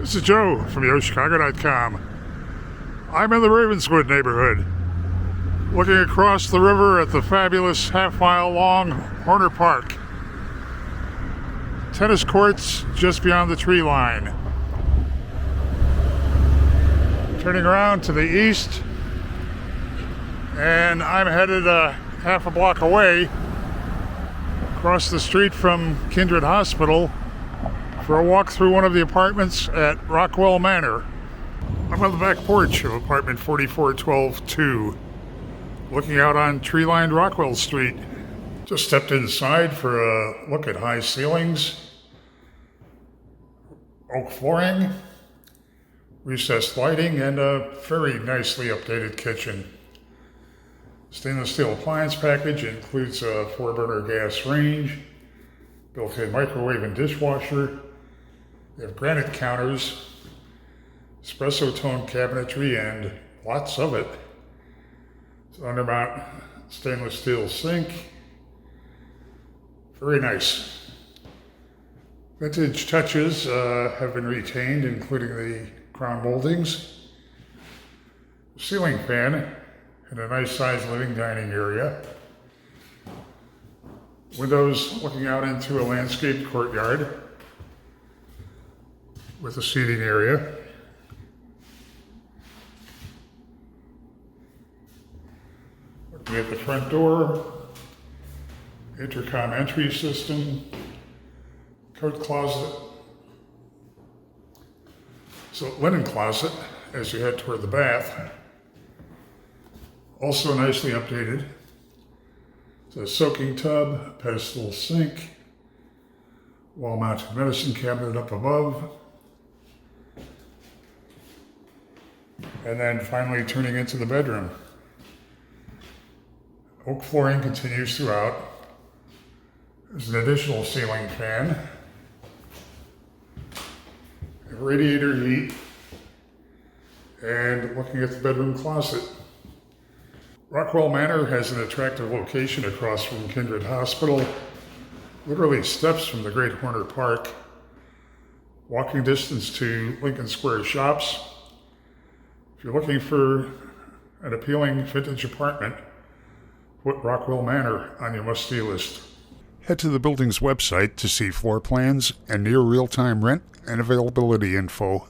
This is Joe from YoChicago.com. I'm in the Ravenswood neighborhood, looking across the river at the fabulous half-mile-long Horner Park. Tennis courts just beyond the tree line. Turning around to the east, and I'm headed half a block away, across the street from Kindred Hospital, for a walk through one of the apartments at Rockwell Manor. I'm on the back porch of apartment 4412-2, looking out on tree-lined Rockwell Street. Just stepped inside for a look at high ceilings, oak flooring, recessed lighting, and a very nicely updated kitchen. Stainless steel appliance package includes a 4-burner gas range, built-in microwave and dishwasher. They have granite counters, espresso tone cabinetry, and lots of it. It's undermount stainless steel sink. Very nice. Vintage touches have been retained, including the crown moldings, ceiling fan, and a nice sized living dining area. Windows looking out into a landscaped courtyard with a seating area. Looking at the front door, intercom entry system, coat closet, so linen closet as you head toward the bath. Also nicely updated. It's a soaking tub, pedestal sink, wall-mounted medicine cabinet up above. And then finally turning into the bedroom. Oak flooring continues throughout. There's an additional ceiling fan, radiator heat, and looking at the bedroom closet. Rockwell Manor has an attractive location across from Kindred Hospital, literally steps from the Great Horner Park, walking distance to Lincoln Square shops. If you're looking for an appealing vintage apartment, put Rockwell Manor on your must-see list. Head to the building's website to see floor plans and near real-time rent and availability info.